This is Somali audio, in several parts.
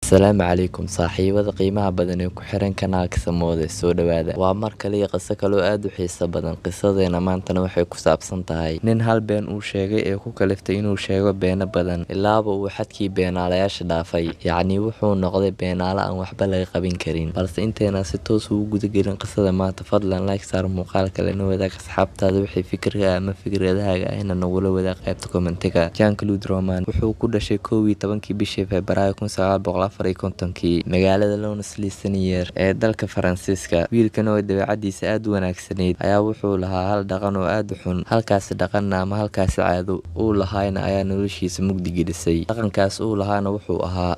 Asalaamu calaykum saaxiibada qiimaha badan ee ku xiran kanaalka Samoode soo dhawaada. Waa mar kale iyo qiso kale oo aad u xiiso badan. Qisadeena maantana waxay ku saabsan tahay nin hal been uu sheegay ee ku kaliftay inuu sheego beeno badan ilaaba uu xadkii beenaalayaasha dhaafay. Yacni wuxuu noqday beenaale aan waxba laga qabin karin. Balse inteena si toos ugu guda gelin qisada maanta, fadlan like saar muuqaalka lana wadaag asxaabtaada wixii fikirka ama fikradahaaga ahna nagula wadaag qaybta kommentiga. Jean-Claude Roman wuxuu ku dhashay 11 bishii Febraayo 1954 magaalada Lons-le-Saunier ee dalka Faransiiska. Wiilkan oo dabeecadiisa aad u wanaagsanayd ayaa wuxuu lahaa hal dhaqan oo aad u xun. Halkaasi dhaqanna ama halkaasi caado uu lahaayna ayaa noloshiisa mugdi gelisay. Dhaqankaas uu lahaana wuxuu ahaa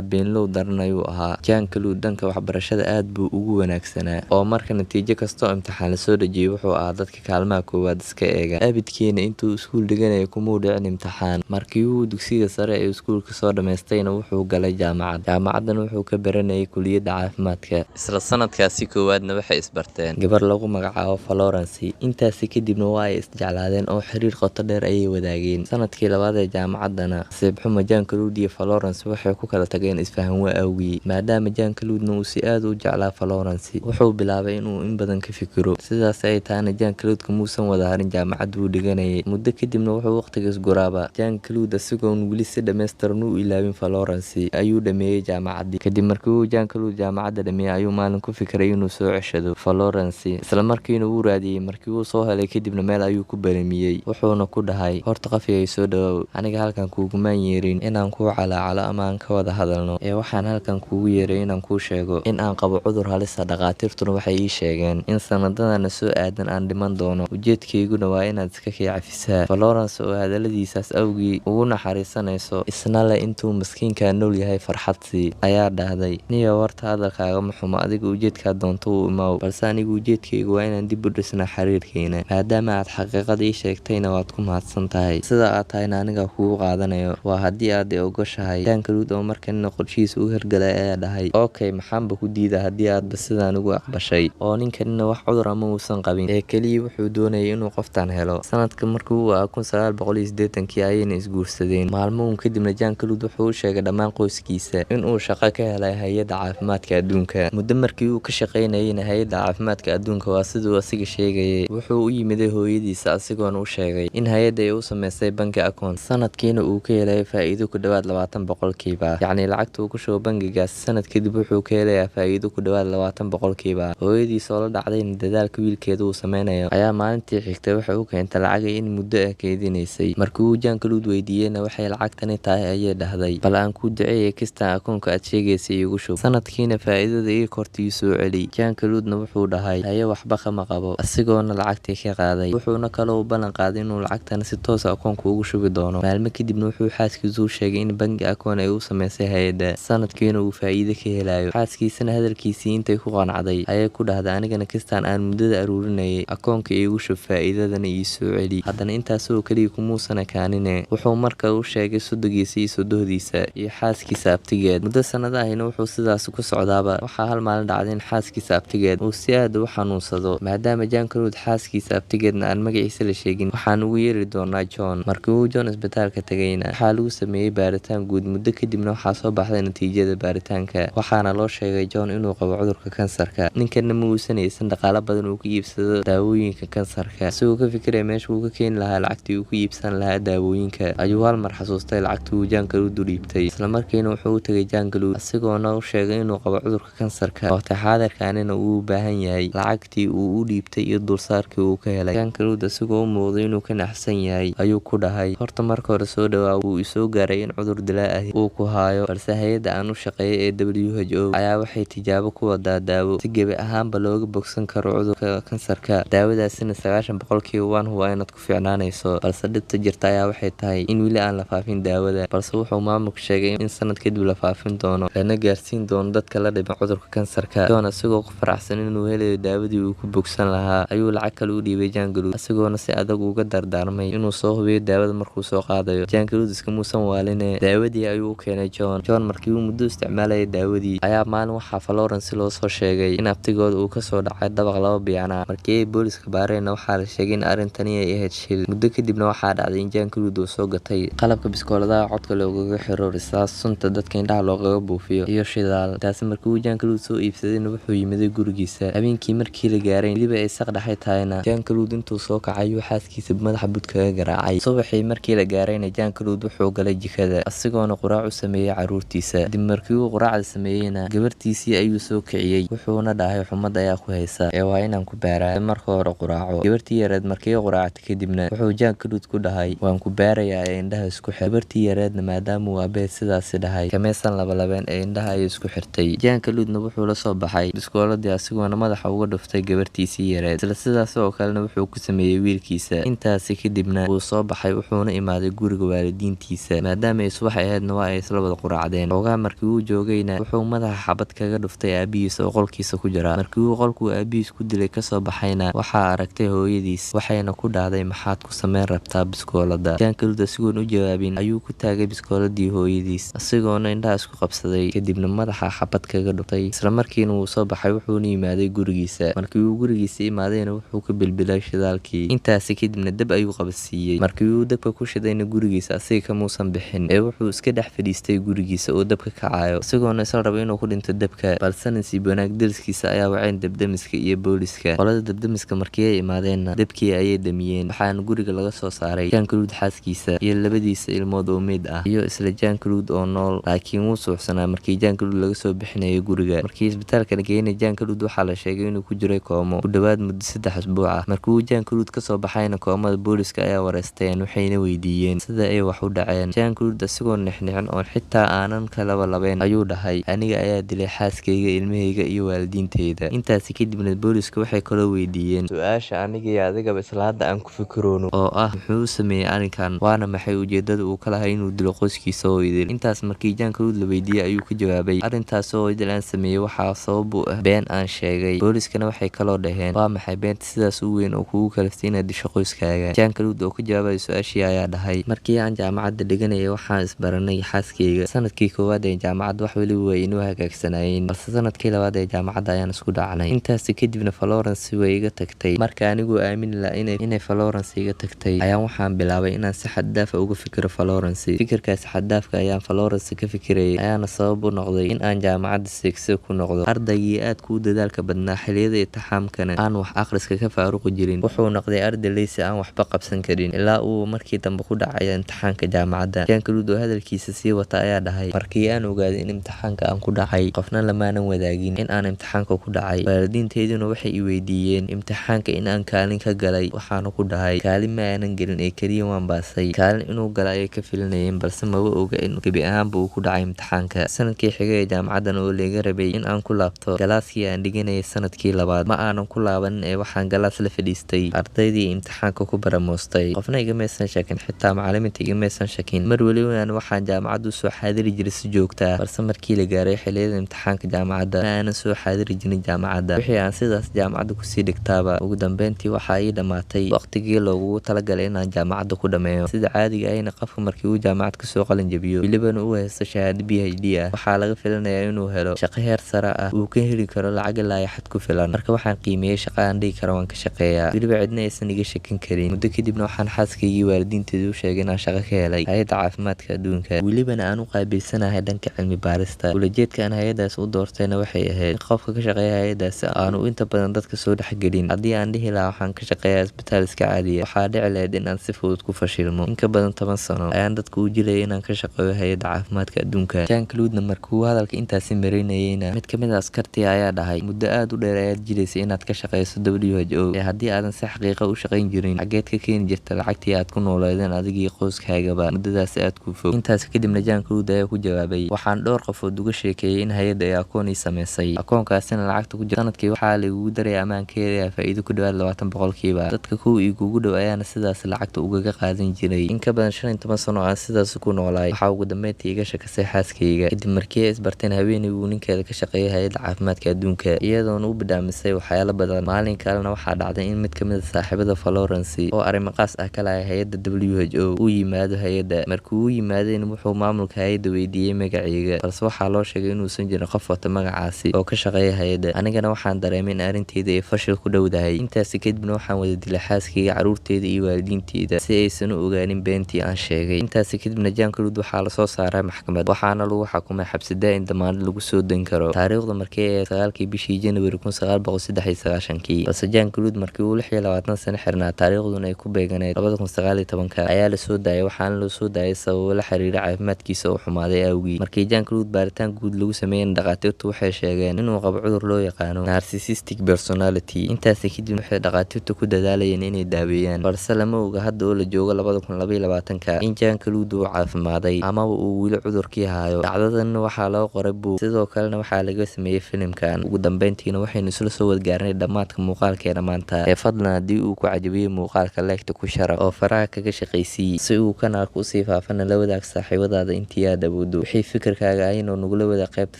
beenlow daran ayuu ahaa. Jean-Claude dhanka waxbarashada aad buu ugu wanaagsanaa oo marka natiijo kastoo imtixaan la soo dhajiyay wuxuu ahaa dadka kaalmaha koowaad iska eega. Abidkeena intuu iskuul dhiganayay kumuu dhicin imtixaan. Markii uu dugsiga sare ee iskuulka soo dhamaystayna wuxuu galay jaamacadan wuxuu ka baranayay kuliyadda caafimaadka. Isla sanadkaasi koowaadna waxay isbarteen gabar lagu magacaabo Florence. Intaasi kadibna waa ay isjeclaadeen oo xiriir qoto dheer ayay wadaageen. Sanadkii labaad ee jaamacadana nasiib xumo Jean-Claude iyo Florence waxay ku kala tageen isfahan waa awgii. Maadaama Jean-Claude uu si aad u jeclaa Florence, wuxuu bilaabay inuu in badan ka fikiro. Sidaas ay taana Jean-Claude muusan wada harin jaamacadda uu dhiganayay. Muddo kadibna wuxuu waqtigiis guraaba. Jean-Claude isagoon weli si dhammaystiran u ilaawin Florence ayuu dhameeyay jaamacaddii. Kadib markii uu Jean-Claude jaamacadda dhameeyay ayuu maalin ku fikiray inuu soo ceshado Florence, isla markiina wuu raadiyay. Markii uu soo helay kadibna meel ayuu ku balamiyay, wuxuuna ku dhahay horta qafigay soo dhawaaw, aniga halkan kuugumaan yeerin inaan kuu calaacalo ama aan ka wada hadalno ee waxaan halkan kuugu yeeray inaan kuu sheego in aan qabo cudur halis ah. Dhaqaatiirtuna waxay ii sheegeen in sanadadana soo aadan aan dhiman doono, ujeedkayguna waa inaad iska cafisaa. Florence oo hadaladiisaas awgii ugu naxariisanayso isna leh intuu maskiinka nool yahay farxadsi ayaa dhahday, niyo warta hadalkaaga ma xumo, adiga ujeedkaa doonto u imaaw, balse aniga ujeedkaygu waa inaan dib u dhisnaa xiriirkeena. Maadaama aad xaqiiqada ii sheegtayna waad ku mahadsan tahay, sida aad tahayna aniga kugu qaadanayo, waa haddii aad i ogoshahay. Jean-Claude oo markanina qorshihiisa u hirgalay ayaa dhahay, okay maxaanba ku diida haddii aadba sidaan ugu aqbashay. Oo ninkanina wax cudur ama uusan qabin ee keliya wuxuu doonayay inuu qoftan helo. Sanadka markii uu ahaa 1980 ayayna isguursadeen. Maalmo uun kadibna Jean-Claude wuxuu u sheegay dhammaan qoyskiisa in uu shaqo ka helay hay'adda caafimaadka adduunka. Muddo markii uu ka shaqaynayayna hay'adda caafimaadka adduunka waa siduu asiga sheegayay. Wuxuu u yimiday hooyadiisa asigoona u sheegay in hay'adda ay u samaysay bangi akoon, sanadkiina uu ka helay faa'iido ku dhawaad 20%. Yacni lacagta uu ku shubo bangigaas sanad kadib wuxuu ka helayaa faa'iido ku dhawaad 20%. Hooyadiisa oo la dhacdayna dadaalka wiilkeeda uu sameynayo ayaa maalintii xigtay waxay u keentay lacag in muddo ah keydinaysay. Markii uu Jean-Claude weydiiyeyna waxay lacagtani tahay ayay dhahday, bal aan ku duceeyay kistaan akoonka aad sheegaysay iigu shub, sanadkiina faa'iidada ii kortii soo celi. Jean-Claude wuxuu dhahay haye waxba kama qabo, asigoona lacagtii ka qaaday. Wuxuuna kaloo u ballan qaaday inuu lacagtana si toos ah akoonka ugu shubi doono. Maalmo kadibna wuxuu xaaskiisa u sheegay in bangi akoon ay u samaysay hay'adda, sanadkiina uu faa'iido ka helayo. Xaaskiisana hadalkiisii intay ku qanacday ayay ku dhahday, anigana kistaan aan muddada aruurinayay akoonka iigu shub, faa'iidadana ii soo celi. Haddana intaasoo keliya kumuusan ekaanine, wuxuu marka u sheegay sodogiisa iyo sodohdiisa iyo xaaskiisa abtigeed. Muddo sanad ahina wuxuu sidaas ku socdaaba. Waxaa hal maalin dhacday in xaaskiisa abtigeed uu si aad u xanuunsado. Maadaama Jean-Claude xaaskiisa abtigeedna aan magaciisa la sheegin, waxaan ugu yeeri doonaa John. Markii uu John isbitaalka tagayna waxaa lagu sameeyay baaritaan guud. Muddo kadibna waxaa soo baxday natiijada baaritaanka, waxaana loo sheegay John inuu qabo cudurka kansarka. Ninkana ma uusan haysan dhaqaale badan uu ku iibsado daawooyinka kansarka. Isagoo ka fikiraya meesha uu ka keeni lahaa lacagtii uu ku iibsan lahaa daawooyinka ayuu hal mar xasuustay lacagtii uu Jean-Claude u dhiibtay. Isla markiina wuxuu u tagay Jean-Claude asigoona u sheegay inuu qabo cudurka kansarka, waqti xaadirkaanina uu u baahan yahay lacagtii uu u dhiibtay iyo dulsaarkii uu ka helay. Jean-Claude asigoo u muuqday inuu ka naxsan yahay ayuu ku dhahay, horta marka hore soo dhawaaw, wuu isoo gaaray in cudur dilaa ah uu ku haayo, balse hay'adda aan u shaqeeyay ee WHO ayaa waxay tijaabo ku wadaa daawo si gebi ahaanba looga bogsan karo cudurka kansarka. daawadaasina 90% waan hubaa inaad ku fiicnaanayso, balse dhibta jirta ayaa waxay tahay in weli aan la faafin daawada, balse wuxuu maamulku sheegay in sanad kadib la faafin doono lana gaarsiin doono dadka la dhiban cudurka kansarka. John asigoo ku faraxsan inuu helayo daawadii uu ku bogsan lahaa ayuu lacag kale u dhiibay Jean-Claude, asigoona si adag uga dardaarmay inuu soo hubiyo daawada markuu soo qaadayo. Jean-Claude iskamuusan waaline, daawadii ayuu u keenay John. Markii uu muddo isticmaalayay daawadii ayaa maalin waxaa Florence loo soo sheegay in abtigooda uu ka soo dhacay dabaq 2 biyana. Markii ay booliska baareenna waxaa la sheegay in arrintani ay ahayd shil. Muddo kadibna waxaa dhacday in Jean-Claude uu soo gatay qalabka biskooladaha codka loogaga xiro risaas sunta dadka indhaha loogaga buufiyo iyo shidaal. Taasi markii uu Jean-Claude soo iibsadayna wuxuu yimiday gurigiisa. Habeenkii markii la gaaray weliba ay saq dhaxay tahayna Jean-Claude intuu soo kacay ayuu xaaskiisa madaxa bud kaga garaacay. Subaxii markii la gaarayna Jean-Claude wuxuu galay jikada asigoona quraac u sameeyay caruurtiisa. Dib markii uu quraacda sameeyayna gabartiisii ayuu soo kiciyay wuxuuna dhahay xumad ayaa ku haysa ee waa inaan ku baaraa marka hore quraaco. Gabartii yareed markii quraacda kadibna wuxuu Jean-Claude ku dhahay waan ku baarayaa ee indhaha isku xir. Gabartii yareedna maadaama uu aabbaheed sidaasi dhahay kamaysan labalabeen ee indhaha ay isku xirtay. Jean-Claude wuxuu la soo baxay biskooladii asigoona madaxa uga dhuftay gabartiisii yareed. Isla sidaas oo kalena wuxuu ku sameeyay wiilkiisa. Intaasi kadibna wuu soo baxay wuxuuna imaaday guriga waalidiintiisa maadaama ay subax ahaydna waa ay isla wada quraacdeen. Ogaa markii uu joogayna wuxuu madaxa xabad kaga dhuftay aabihiisa oo qolkiisa ku jira. Markii uu qolku aabihiis ku dilay kasoo baxayna waxaa aragtay hooyadiis waxayna ku dhahday maxaad ku sameyn rabtaa biskoolada. Jean-Claude asigoon u jawaabin ayuu ku taagay biskooladii hooyadiis asigoona indhaha isku qabsaday kadibna madaxa xabad kaga dhuftay. Isla markiina wuu soo baxay wuxuuna yimaaday gurigiisa. Markii uu gurigiisa imaadayna wuxuu ka bilbilay shidaalkii. Intaasi kadibna dab ayuu qabadsiiyey. Markii uu dabka ku shidayna gurigiisa asiga kamuusan bixin ee wuxuu iska dhex fadhiistay gurigiisa oo dabka kacayo asigoona isla raba inuu ku dhinto dabka. balse nasiib wanaag deriskiisa ayaa waceen dabdamiska iyo booliska. qolada dabdamiska markii ay imaadeenna dabkii ayay damiyeen waxaana guriga laga soo saaray Jean-Claude xaaskiisa iyo labadiisa ilmood oo meyd ah iyo isla Jean-Claude oo nool laakiin wuu suuxsanaa markii Jean-Claude laga soo bixinayay guriga. markii isbitaalka la geeyay Jean-Claude waxaa la sheegay inuu ku jiray koomo ku dhawaad muddo 3 usbuuc ah. markii uu Jean-Claude ka soo baxayna koomada booliska ayaa wareysteen waxayna weydiiyeen sida ay wax u dhaceen. Jean-Claude asigoo nixnixin oo xitaa aanan kala labeen ayuu dhahay aniga ayaa dilay xaaskayga ilmahayga iyo waalidiinteyda. intaasi kadibna booliska waxay kaloo weydiiyeen su-aasha aniga iyo adigaba isla hadda aan ku fikiroono oo ah muxuu sameeyay arrinkan waana maxay ujeedada uu ka lahay inuu dilo qoyskiisa oo idil. intaas markii Jean-Claude la weydiiyay ayuu ku jawaabay arrintaas oo idil aan sameeyay waxaa sabab u ah been aan sheegay. booliskana waxay kaloo dhaheen waa maxay beenta sidaas u weyn oo kugu kaliftay inaad disho qoyskaaga. Jean-Claude oo ka jawaabay su-aashii ayaa dhahay markii aan jaamacadda dhiganayay waxaan isbaranay xaaskayga. sanadkii koowaad ee jaamacadda wax weliba way inoo hagaagsanaayeen balse sanadkii labaad ee jaamacadda ayaan isku dhacnay. intaasi kadibna Florence way iga tagtay. marka anigu aamini lahaa inay Florence iga tagtay ayaan waxaan bilaabay inaan si xad daaf uga fikiro Florence. fikirkaas xad daafka ayaan Florence ka fikirayay ayaana sabab u noqday in aan jaamacadda seegso ku noqdo. ardaygii aad ku dadaalka badnaa xilliyada imtixaankana aan wax akhriska ka faaruqi jirin wuxuu noqday arday leysi aan waxba qabsan karin ilaa uu markii dambe ku dhacay imtixaanka jaamacadda. Jean-Claude oo hadalkiisa sii wata ayaa dhahay markii aan ogaaday in imtixaanka aan ku dhacay qofna lamaanan wadaagin in aan imtixaanka ku dhacay. waalidiinteyduna waxay i weydiiyeen imtixaanka in aan kaalin ka galay waxaana ku dhahay kaalin ma aanan gelin ee keliya waan baasay. kaalin inuu gala ayay ka filinayeen balse maba oga in gebi ahaanba uu ku dhacay imtixaanka. sanadkii xigay ee jaamacaddan oo laga rabay in aan ku laabto galaaskii aan dhiganayay sanadkii labaad ma aanan ku laabanin ee waxaan galaas la fadhiistay ardaydii imtixaanka ku baramoostay. qofna igamaysan shakin xitaa macalimiinta igamaysan shakin. mar weliba waxaan jaamacaddu soo xaadiri jiray si joogta ah balse markii la gaaray xilliyada imtixaanka jaamacadda ma aanan soo xaadiri jirin jaamacadda. wixii aan sidaas jaamacadda kusii dhigtaaba ugu dambeyntii waxaa ii dhammaatay waqtigii loogu talagalay inaan jaamacadda ku dhameeyo. sida caadiga ahna qofka markii uu jaamacad kasoo qalin jabiyo welibana uu haysto shahaado PhD ah waxaa laga filanayaa inuu helo shaqo heer sare ah uu ka heli karo lacag ilaa xad ku filan. marka waxaan qiimeeyay shaqa aan dhihi karo waan ka shaqeeyaa weliba cidna aysan iga shakin karin. muddo kadibna waxaan xaaskaygii waalidiinteedu u sheegay inaan shaqo ka helay hay'adda caafimaadka adduunka welibana aan u qaabilsanahay dhanka cilmi baarista. ulajeedka aan hay'adaas u doortayna waxay ahayd in qofka ka shaqeeya hay'adaas aanu inta badan dadka soo dhexgelin. haddii aan dhihi lahaa waxaan ka shaqeeyaa isbitaal iska caadiya waxaa dhici lahayd in aan si fudud ku fashilmo. in ka badan 10 sano ayaan dadka u jilayay inaan ka shaqeeyo hay'adda caafimaadka adduunka. Jean-Claude markuu hadalka intaasi marinayayna mid kamid ah askartii ayaa dhahay muddo aad u dheer ayaad jilaysay inaad ka shaqeyso WHO ee haddii aadan si xaqiiqa u shaqayn jirin xageed ka keeni jirta lacagtii aad ku nooleedeen adigii qoyskaagaba muddadaas aad ku fog. intaas kadibna Jean-Claude ayaa ku jawaabay waxaan dhowr qofood uga sheekeeyay in hay'adda ay akoon ii sameysay akoonkaasina lacagta ku jirta sanadkii waxaa lagugu daray ammaankeeda faa'iido ku dhawaad 20% dadka kuwa igugu dhow ayaana sidaas lacagta ugaga qaadan jiray. in ka badan 15 sano aan sidaas ku noolaay waxaa ugu dambeyntii iga shakasay xaaskayga kadib markii ay isbarteen haweeney uu ninkeeda ka shaqeeyay hay'adda caafimaadka adduunka iyadoona u bidhaamisay waxyaalo badan. maalin kalena waxaa dhacday in mid kamid ah saaxiibada Florence oo arrimo qaas ah ka lahay hay'adda WHO uu yimaado hay'adda. markii uu yimaadayna wuxuu maamulka hay'adda weydiiyay magacayga balse waxaa loo sheegay inuusan jirin qof wata magacaasi oo ka shaqeeya hay'adda. anigana waxaan dareemay in arrinteeda ay fashil ku dhowdahay. intaasi kadibna waxaan wada dilay xaaskayga caruurteeda iyo waalidiinteeda si aysan u ogaanin beentii aan sheegay. intaasi kadibna Jean-Claude waxaa la soo saaray maxkamad waxaana lagu xukumay xabsi daa'im damaanad lagu soo dayn karo. Taariikhdu markii ay 9kii bishii January 1993 balse Jean-Claude markii uu 26 sano xirnaa taariikhduna ay ku beeganeyd 2019 ayaa la soo daayay, waxaana la soo daayay sababo la xiriira caafimaadkiisa oo xumaaday awgeed. Markii Jean-Claude baaritaan guud lagu sameeyay, dhaqaatiirtu waxay sheegeen inuu qabo cudur loo yaqaano narcissistic personality. intaas kadib waxay dhaqaatiirtu ku dadaalayeen inay daaweeyaan, balse lama oga hadda oo la joogo 2022 in Jean-Claude uu caafimaaday amaba uu weli cudurkii hayo. dhacdadan waxaa loo qoray buug, sidoo kalena waxaa laga sameeyay filimkan. ugu dambeyntiina waxaynu isla soo wadgaarnay dhammaadka muuqaalkeena maanta. fadlan haddii uu ku cajabiyey muuqaalka like ku sharaf oo faraha kaga shaqaysii si uu kanaalku usii faafana la wadaag saaxiibadaada intii aad awoodo. wixii fikirkaaga ah inuu nagula wada qaybta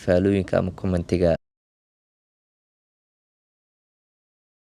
faalooyinka ama kommentiga.